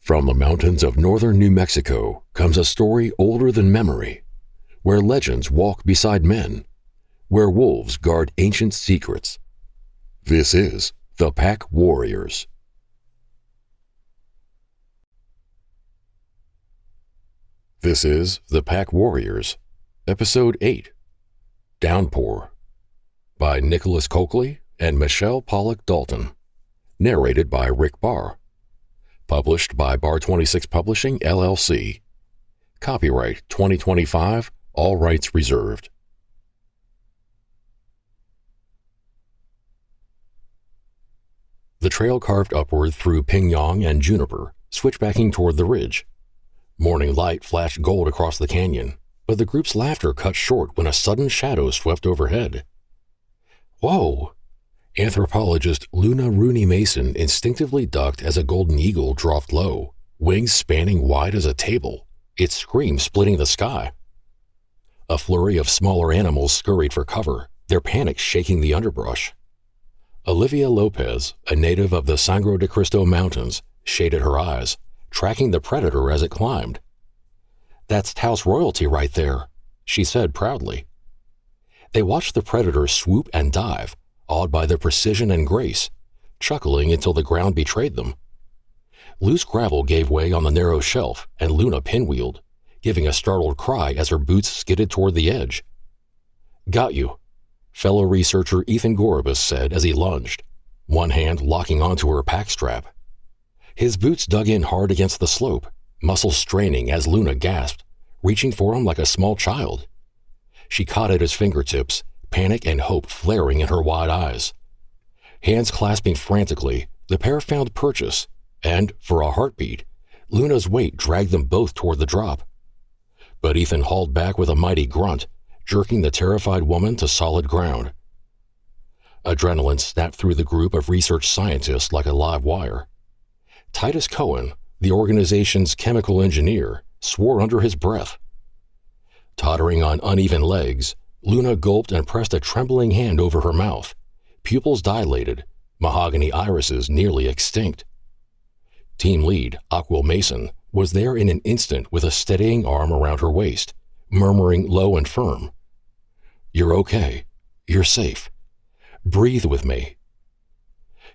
From the mountains of northern New Mexico comes a story older than memory, where legends walk beside men, where wolves guard ancient secrets. This is The Pack Warriors. This is The Pack Warriors, Episode 8, Downpour, by Nicholas Coakley and Michele Pollock Dalton, narrated by Rick Barr, published by Barr 26 Publishing, LLC. Copyright 2025, all rights reserved. The trail carved upward through pinyon and juniper, switchbacking toward the ridge. Morning light flashed gold across the canyon, but the group's laughter cut short when a sudden shadow swept overhead. Whoa! Anthropologist Luna Rooney Mason instinctively ducked as a golden eagle dropped low, wings spanning wide as a table, its scream splitting the sky. A flurry of smaller animals scurried for cover, their panic shaking the underbrush. Olivia Lopez, a native of the Sangre de Cristo Mountains, shaded her eyes, tracking the predator as it climbed. "That's Taos royalty right there," she said proudly. They watched the predator swoop and dive, awed by their precision and grace, chuckling until the ground betrayed them. Loose gravel gave way on the narrow shelf, and Luna pinwheeled, giving a startled cry as her boots skidded toward the edge. "Got you," fellow researcher Ethan Goribus said as he lunged, one hand locking onto her pack strap. His boots dug in hard against the slope, muscles straining as Luna gasped, reaching for him like a small child. She caught at his fingertips, panic and hope flaring in her wide eyes. Hands clasping frantically, the pair found purchase, and, for a heartbeat, Luna's weight dragged them both toward the drop. But Ethan hauled back with a mighty grunt, jerking the terrified woman to solid ground. Adrenaline snapped through the group of research scientists like a live wire. Titus Cohen, the organization's chemical engineer, swore under his breath. Tottering on uneven legs, Luna gulped and pressed a trembling hand over her mouth, pupils dilated, mahogany irises nearly extinct. Team lead, Aquil Mason, was there in an instant with a steadying arm around her waist, murmuring low and firm, "You're okay. You're safe. Breathe with me."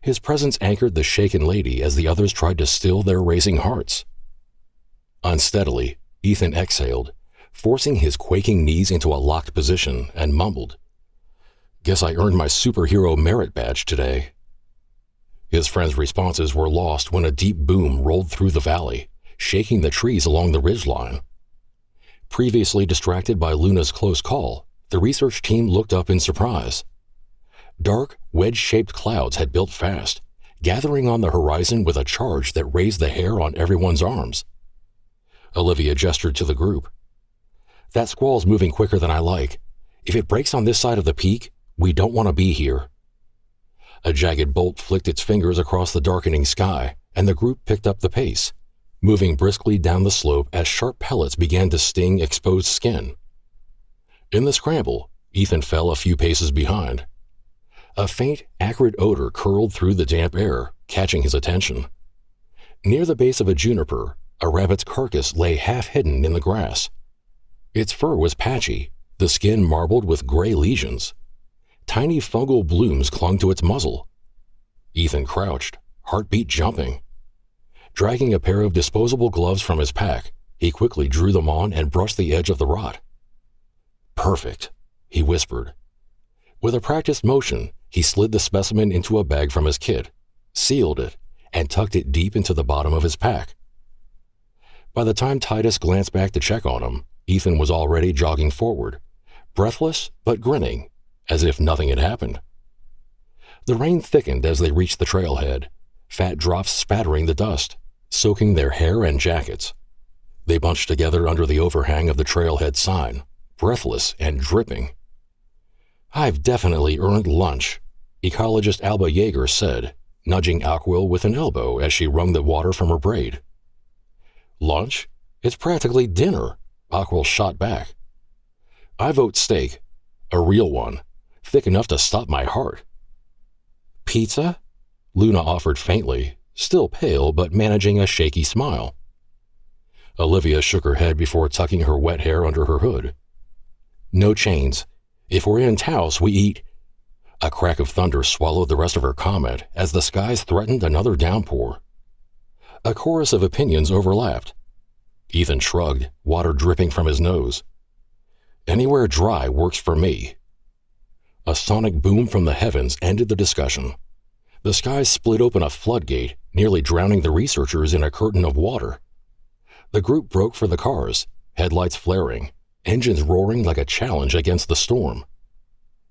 His presence anchored the shaken lady as the others tried to still their racing hearts. Unsteadily, Ethan exhaled, forcing his quaking knees into a locked position, and mumbled, "Guess I earned my superhero merit badge today." His friends' responses were lost when a deep boom rolled through the valley, shaking the trees along the ridgeline. Previously distracted by Luna's close call, the research team looked up in surprise. Dark, wedge-shaped clouds had built fast, gathering on the horizon with a charge that raised the hair on everyone's arms. Olivia gestured to the group. "That squall's moving quicker than I like. If it breaks on this side of the peak, we don't want to be here." A jagged bolt flicked its fingers across the darkening sky, and the group picked up the pace, moving briskly down the slope as sharp pellets began to sting exposed skin. In the scramble, Ethan fell a few paces behind. A faint, acrid odor curled through the damp air, catching his attention. Near the base of a juniper, a rabbit's carcass lay half-hidden in the grass. Its fur was patchy, the skin marbled with gray lesions. Tiny fungal blooms clung to its muzzle. Ethan crouched, heartbeat jumping. Dragging a pair of disposable gloves from his pack, he quickly drew them on and brushed the edge of the rot. "Perfect," he whispered. With a practiced motion, he slid the specimen into a bag from his kit, sealed it, and tucked it deep into the bottom of his pack. By the time Titus glanced back to check on him, Ethan was already jogging forward, breathless but grinning, as if nothing had happened. The rain thickened as they reached the trailhead, fat drops spattering the dust, soaking their hair and jackets. They bunched together under the overhang of the trailhead sign, breathless and dripping. "I've definitely earned lunch," ecologist Alba Yeager said, nudging Aquil with an elbow as she wrung the water from her braid. "Lunch? It's practically dinner," Aquil shot back. "I vote steak. A real one, thick enough to stop my heart." "Pizza?" Luna offered faintly, still pale but managing a shaky smile. Olivia shook her head before tucking her wet hair under her hood. "No chains. If we're in Taos, we eat—" A crack of thunder swallowed the rest of her comment as the skies threatened another downpour. A chorus of opinions overlapped. Ethan shrugged, water dripping from his nose. "Anywhere dry works for me." A sonic boom from the heavens ended the discussion. The skies split open a floodgate, nearly drowning the researchers in a curtain of water. The group broke for the cars, headlights flaring, engines roaring like a challenge against the storm.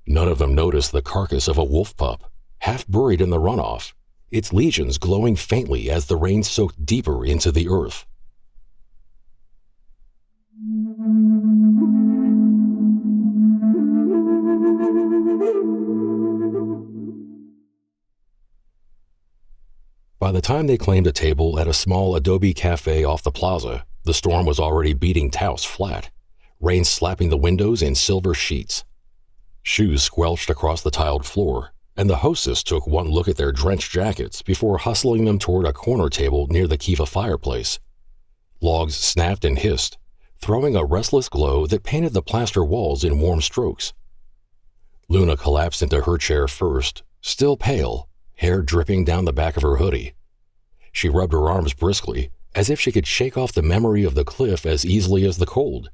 None of them noticed the carcass of a wolf pup, half buried in the runoff, its lesions glowing faintly as the rain soaked deeper into the earth. By the time they claimed a table at a small adobe cafe off the plaza, the storm was already beating Taos flat, rain slapping the windows in silver sheets. Shoes squelched across the tiled floor, and the hostess took one look at their drenched jackets before hustling them toward a corner table near the Kiva fireplace. Logs snapped and hissed, throwing a restless glow that painted the plaster walls in warm strokes. Luna collapsed into her chair first, still pale, hair dripping down the back of her hoodie. She rubbed her arms briskly, as if she could shake off the memory of the cliff as easily as the cold.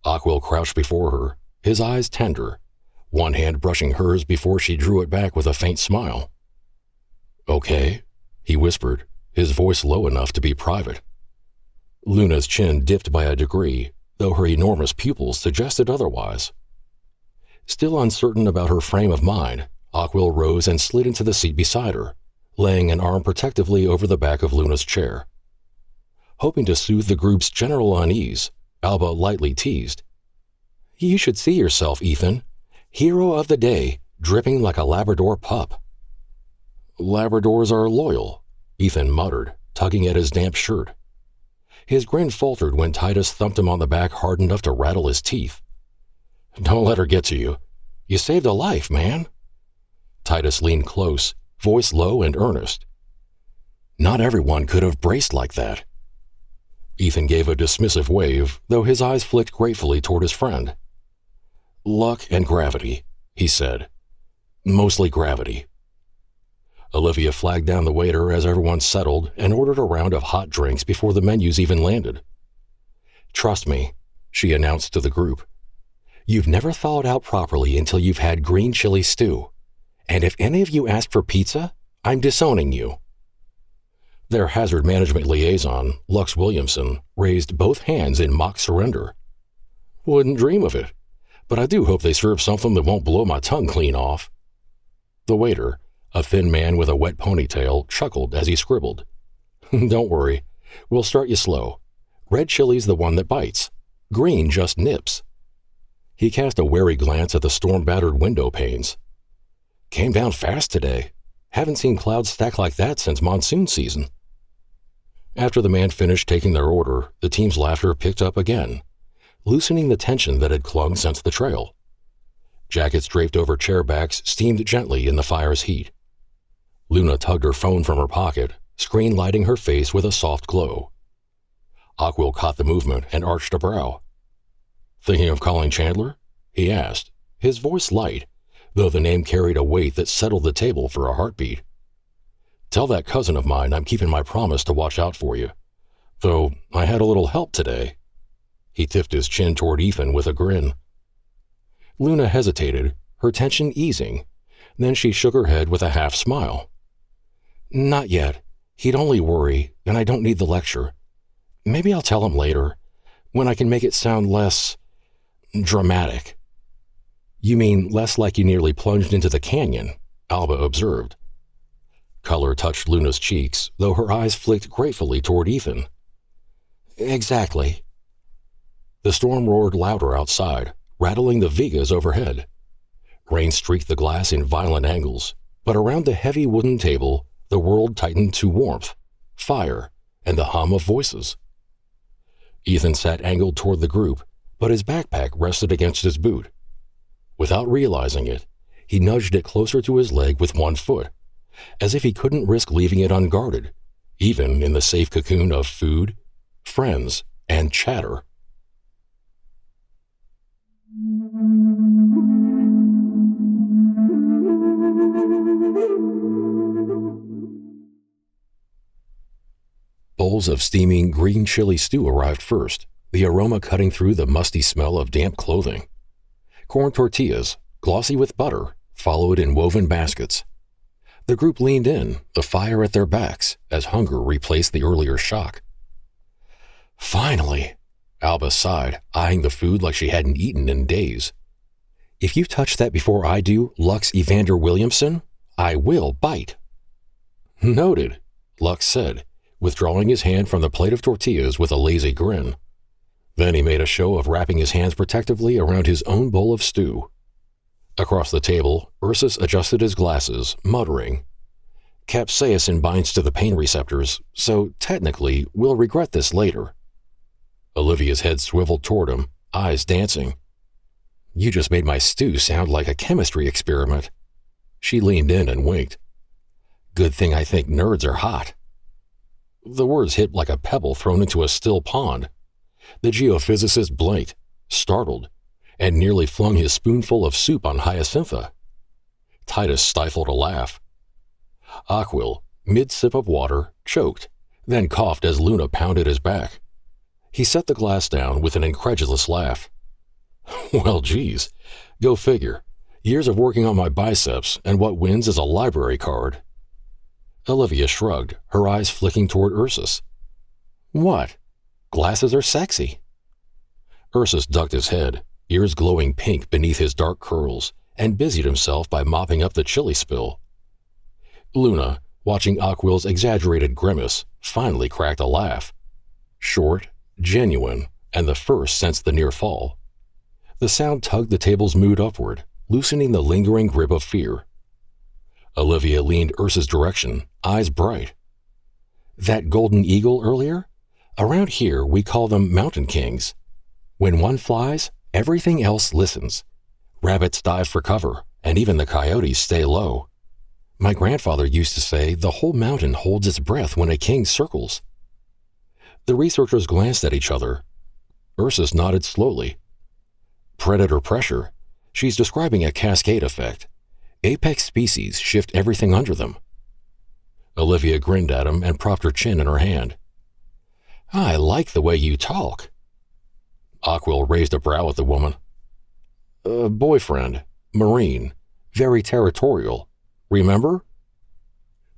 Aquil crouched before her, his eyes tender, one hand brushing hers before she drew it back with a faint smile. "Okay," he whispered, his voice low enough to be private. Luna's chin dipped by a degree, though her enormous pupils suggested otherwise. Still uncertain about her frame of mind, Aquil rose and slid into the seat beside her, laying an arm protectively over the back of Luna's chair. Hoping to soothe the group's general unease, Alba lightly teased, "You should see yourself, Ethan. Hero of the day, dripping like a Labrador pup." "Labradors are loyal," Ethan muttered, tugging at his damp shirt. His grin faltered when Titus thumped him on the back hard enough to rattle his teeth. "Don't let her get to you. You saved a life, man." Titus leaned close, voice low and earnest. "Not everyone could have braced like that." Ethan gave a dismissive wave, though his eyes flicked gratefully toward his friend. "Luck and gravity," he said. "Mostly gravity." Olivia flagged down the waiter as everyone settled and ordered a round of hot drinks before the menus even landed. "Trust me," she announced to the group. "You've never thawed out properly until you've had green chili stew. And if any of you ask for pizza, I'm disowning you." Their hazard management liaison, Lux Williamson, raised both hands in mock surrender. "Wouldn't dream of it, but I do hope they serve something that won't blow my tongue clean off." The waiter, a thin man with a wet ponytail, chuckled as he scribbled. "Don't worry, we'll start you slow. Red chili's the one that bites. Green just nips." He cast a wary glance at the storm-battered window panes. "Came down fast today. Haven't seen clouds stack like that since monsoon season." After the man finished taking their order, the team's laughter picked up again, loosening the tension that had clung since the trail. Jackets draped over chair backs steamed gently in the fire's heat. Luna tugged her phone from her pocket, screen lighting her face with a soft glow. Aquil caught the movement and arched a brow. "Thinking of calling Chandler?" he asked, his voice light, though the name carried a weight that settled the table for a heartbeat. "Tell that cousin of mine I'm keeping my promise to watch out for you. Though I had a little help today." He tipped his chin toward Ethan with a grin. Luna hesitated, her tension easing. Then she shook her head with a half smile. "Not yet. He'd only worry, and I don't need the lecture. Maybe I'll tell him later, when I can make it sound less dramatic." "You mean less like you nearly plunged into the canyon," Alba observed. Color touched Luna's cheeks, though her eyes flicked gratefully toward Ethan. "Exactly." The storm roared louder outside, rattling the vigas overhead. Rain streaked the glass in violent angles, but around the heavy wooden table, the world tightened to warmth, fire, and the hum of voices. Ethan sat angled toward the group, but his backpack rested against his boot. Without realizing it, he nudged it closer to his leg with one foot, as if he couldn't risk leaving it unguarded, even in the safe cocoon of food, friends, and chatter. Bowls of steaming green chili stew arrived first, the aroma cutting through the musty smell of damp clothing. Corn tortillas, glossy with butter, followed in woven baskets. The group leaned in, the fire at their backs, as hunger replaced the earlier shock. "Finally," Alba sighed, eyeing the food like she hadn't eaten in days. "If you touch that before I do, Lux Evander Williamson, I will bite." "Noted," Lux said, withdrawing his hand from the plate of tortillas with a lazy grin. Then he made a show of wrapping his hands protectively around his own bowl of stew. Across the table, Ursus adjusted his glasses, muttering, "Capsaicin binds to the pain receptors, so technically we'll regret this later." Olivia's head swiveled toward him, eyes dancing. "You just made my stew sound like a chemistry experiment." She leaned in and winked. "Good thing I think nerds are hot." The words hit like a pebble thrown into a still pond. The geophysicist blinked, startled, and nearly flung his spoonful of soup on Hyacintha. Titus stifled a laugh. Aquil, mid-sip of water, choked, then coughed as Luna pounded his back. He set the glass down with an incredulous laugh. "Well, geez, go figure. Years of working on my biceps, and what wins is a library card." Olivia shrugged, her eyes flicking toward Ursus. "What? Glasses are sexy." Ursus ducked his head, ears glowing pink beneath his dark curls, and busied himself by mopping up the chili spill. Luna, watching Aquil's exaggerated grimace, finally cracked a laugh. Short, genuine, and the first since the near fall. The sound tugged the table's mood upward, loosening the lingering grip of fear. Olivia leaned Ursa's direction, eyes bright. "That golden eagle earlier? Around here we call them mountain kings. When one flies, everything else listens. Rabbits dive for cover, and even the coyotes stay low. My grandfather used to say the whole mountain holds its breath when a king circles." The researchers glanced at each other. Ursus nodded slowly. "Predator pressure. She's describing a cascade effect. Apex species shift everything under them." Olivia grinned at him and propped her chin in her hand. "I like the way you talk." Aquil raised a brow at the woman. "Boyfriend, Marine, very territorial. Remember?"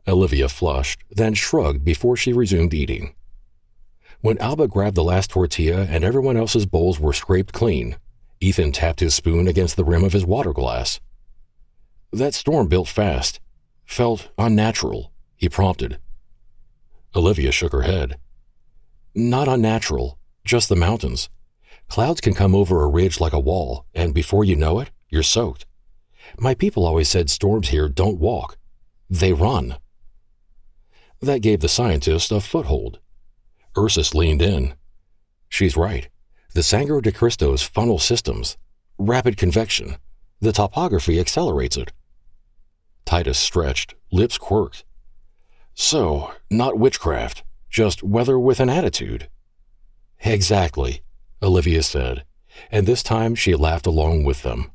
Olivia flushed, then shrugged before she resumed eating. When Alba grabbed the last tortilla and everyone else's bowls were scraped clean, Ethan tapped his spoon against the rim of his water glass. "That storm built fast. Felt unnatural," he prompted. Olivia shook her head. "Not unnatural, just the mountains. Clouds can come over a ridge like a wall, and before you know it, you're soaked. My people always said storms here don't walk. They run." That gave the scientist a foothold. Ursus leaned in. "She's right. The Sangre de Cristo's funnel systems. Rapid convection. The topography accelerates it." Titus stretched, lips quirked. "So, not witchcraft, just weather with an attitude." "Exactly," Olivia said, and this time she laughed along with them.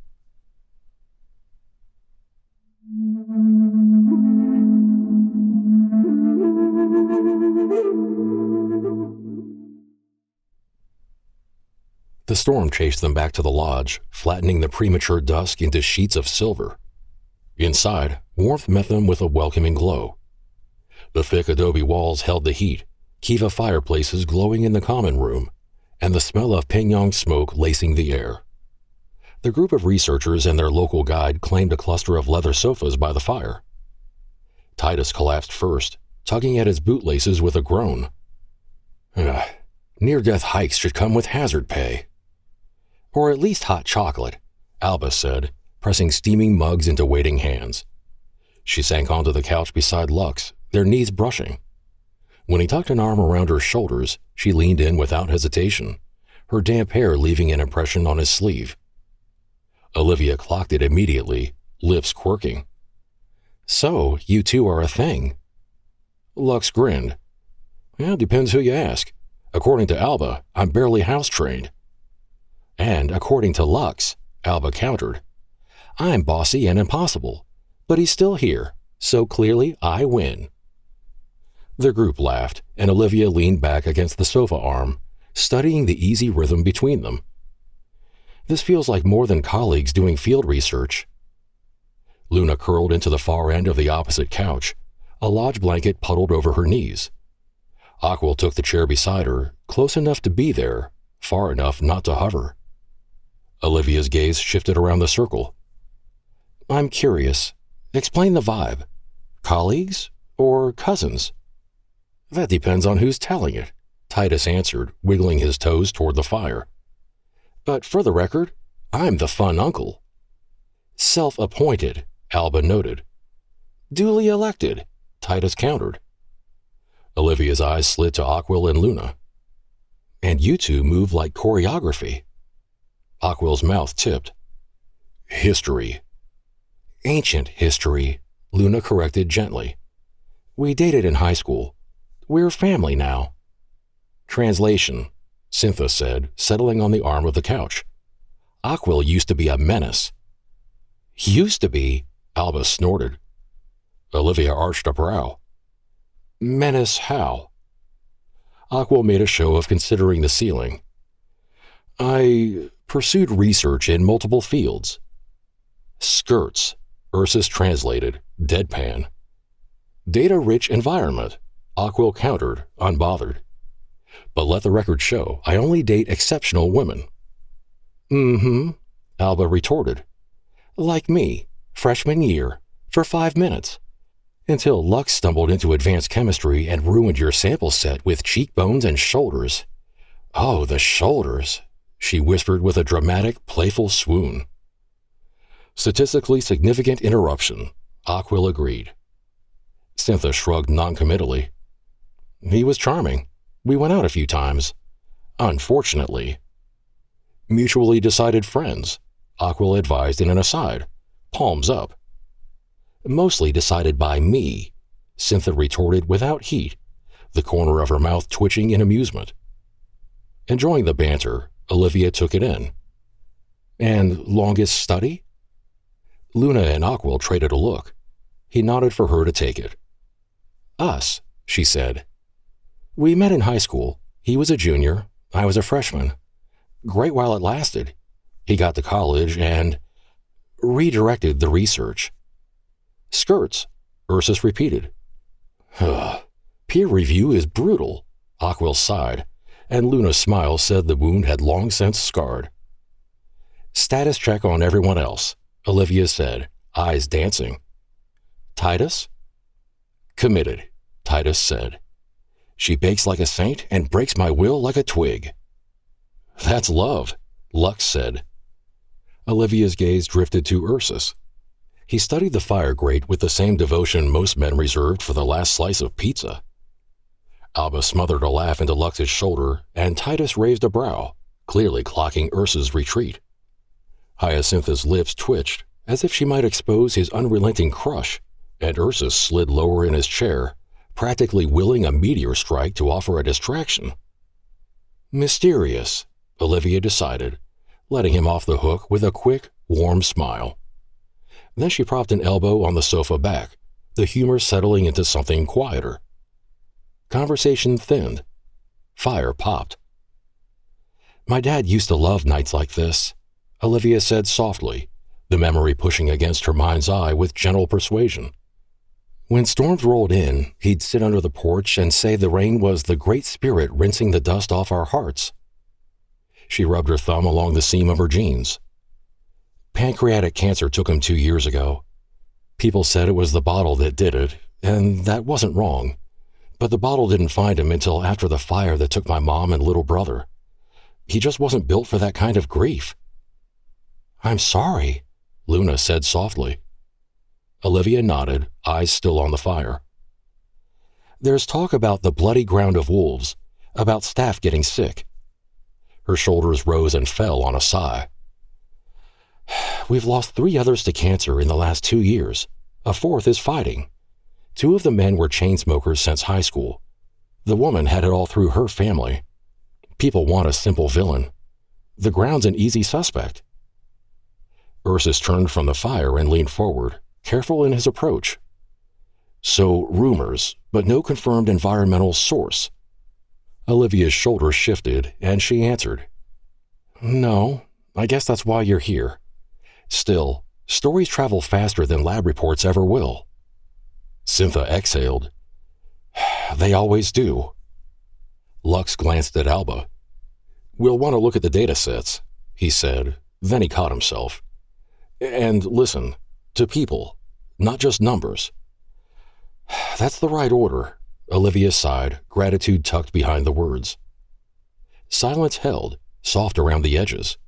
The storm chased them back to the lodge, flattening the premature dusk into sheets of silver. Inside, warmth met them with a welcoming glow. The thick adobe walls held the heat, Kiva fireplaces glowing in the common room, and the smell of Pingyang smoke lacing the air. The group of researchers and their local guide claimed a cluster of leather sofas by the fire. Titus collapsed first, tugging at his bootlaces with a groan. Near-death hikes should come with hazard pay." "Or at least hot chocolate," Alba said, pressing steaming mugs into waiting hands. She sank onto the couch beside Lux, their knees brushing. When he tucked an arm around her shoulders, she leaned in without hesitation, her damp hair leaving an impression on his sleeve. Olivia clocked it immediately, lips quirking. So, you two are a thing. Lux grinned. Well, depends who you ask. According to Alba, I'm barely house-trained. And according to Lux, Alba countered, I'm bossy and impossible, but he's still here, so clearly I win. The group laughed, and Olivia leaned back against the sofa arm, studying the easy rhythm between them. This feels like more than colleagues doing field research. Luna curled into the far end of the opposite couch, a lodge blanket puddled over her knees. Aquil took the chair beside her, close enough to be there, far enough not to hover. Olivia's gaze shifted around the circle. I'm curious. Explain the vibe. Colleagues or cousins? That depends on who's telling it, Titus answered, wiggling his toes toward the fire. But for the record, I'm the fun uncle. Self-appointed, Alba noted. Duly elected, Titus countered. Olivia's eyes slid to Aquil and Luna. And you two move like choreography. Aquil's mouth tipped. History. Ancient history, Luna corrected gently. We dated in high school. We're family now. Translation, Cynthia said, settling on the arm of the couch. Aquil used to be a menace. Used to be, Alba snorted. Olivia arched a brow. Menace how? Aquil made a show of considering the ceiling. I pursued research in multiple fields. Skirts, Ursus translated, deadpan. Data-rich environment, Aquil countered, unbothered. But let the record show, I only date exceptional women. Mm-hmm, Alba retorted. Like me, freshman year, for 5 minutes. Until Lux stumbled into advanced chemistry and ruined your sample set with cheekbones and shoulders. Oh, the shoulders, she whispered with a dramatic, playful swoon. Statistically significant interruption, Aquil agreed. Cynthia shrugged noncommittally. He was charming. We went out a few times. Unfortunately. Mutually decided friends, Aquil advised in an aside. Palms up. Mostly decided by me, Cynthia retorted without heat, the corner of her mouth twitching in amusement. Enjoying the banter, Olivia took it in. And longest study? Luna and Aquil traded a look. He nodded for her to take it. Us, she said. We met in high school. He was a junior. I was a freshman. Great while it lasted. He got to college and redirected the research. Skirts, Ursus repeated. Peer review is brutal, Aquil sighed, and Luna's smile said the wound had long since scarred. Status check on everyone else, Olivia said, eyes dancing. Titus? Committed, Titus said. She bakes like a saint and breaks my will like a twig. That's love, Lux said. Olivia's gaze drifted to Ursus. He studied the fire grate with the same devotion most men reserved for the last slice of pizza. Alba smothered a laugh into Lux's shoulder, and Titus raised a brow, clearly clocking Ursa's retreat. Hyacintha's lips twitched, as if she might expose his unrelenting crush, and Ursus slid lower in his chair, practically willing a meteor strike to offer a distraction. Mysterious, Olivia decided, letting him off the hook with a quick, warm smile. Then she propped an elbow on the sofa back, the humor settling into something quieter. Conversation thinned. Fire popped. My dad used to love nights like this, Olivia said softly, the memory pushing against her mind's eye with gentle persuasion. When storms rolled in, he'd sit under the porch and say the rain was the Great Spirit rinsing the dust off our hearts. She rubbed her thumb along the seam of her jeans. Pancreatic cancer took him 2 years ago. People said it was the bottle that did it, and that wasn't wrong. But the bottle didn't find him until after the fire that took my mom and little brother. He just wasn't built for that kind of grief. I'm sorry, Luna said softly. Olivia nodded, eyes still on the fire. There's talk about the bloody ground of wolves, about staff getting sick. Her shoulders rose and fell on a sigh. We've lost 3 others to cancer in the last 2 years, A fourth is fighting. 2 of the men were chain smokers since high school. The woman had it all through her family. People want a simple villain. The Ground's an easy suspect. Ursus turned from the fire and leaned forward, careful in his approach. So, rumors, but no confirmed environmental source. Olivia's shoulders shifted, and she answered, "No, I guess that's why you're here. Still, stories travel faster than lab reports ever will." Syntha exhaled. "They always do." Lux glanced at Alba. "We'll want to look at the data sets," he said. Then he caught himself. "And listen, to people, not just numbers." "That's the right order," Olivia sighed, gratitude tucked behind the words. Silence held, soft around the edges.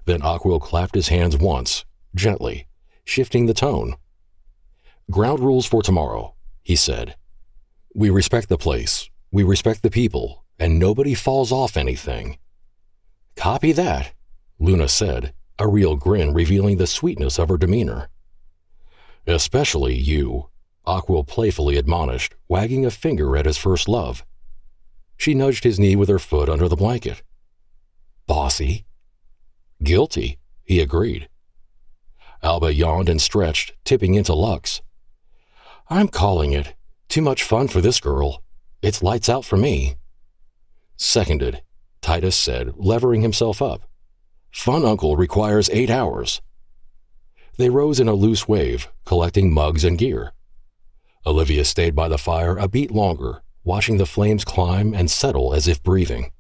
Then Aquil clapped his hands once, gently, shifting the tone. "Ground rules for tomorrow," he said. "We respect the place, we respect the people, and nobody falls off anything." "Copy that," Luna said, a real grin revealing the sweetness of her demeanor. "Especially you," Aquil playfully admonished, wagging a finger at his first love. She nudged his knee with her foot under the blanket. "Bossy." "Guilty," he agreed. Alba yawned and stretched, tipping into Lux. "I'm calling it. Too much fun for this girl. It's lights out for me." "Seconded," Titus said, levering himself up. "Fun Uncle requires 8 hours." They rose in a loose wave, collecting mugs and gear. Olivia stayed by the fire a beat longer, watching the flames climb and settle as if breathing.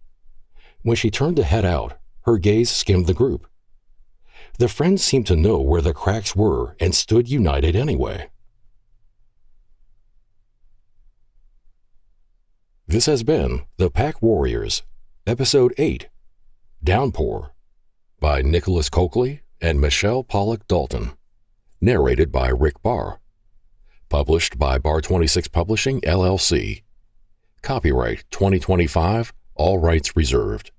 When she turned to head out, her gaze skimmed the group. The friends seemed to know where the cracks were and stood united anyway. This has been The Pack Warriors, Episode 8, Downpour, by Nicholas Coakley and Michele Pollock Dalton. Narrated by Rick Barr. Published by Barr 26 Publishing, LLC. Copyright 2025, all rights reserved.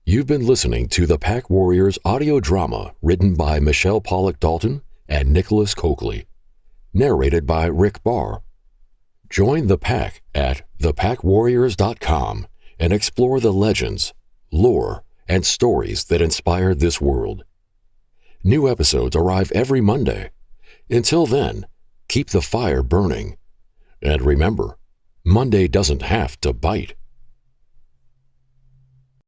You've been listening to The Pack Warriors audio drama written by Michele Pollock Dalton and Nicholas Coakley. Narrated by Rick Barr. Join the Pack at thepackwarriors.com and explore the legends, lore, and stories that inspired this world. New episodes arrive every Monday. Until then, keep the fire burning. And remember, Monday doesn't have to bite.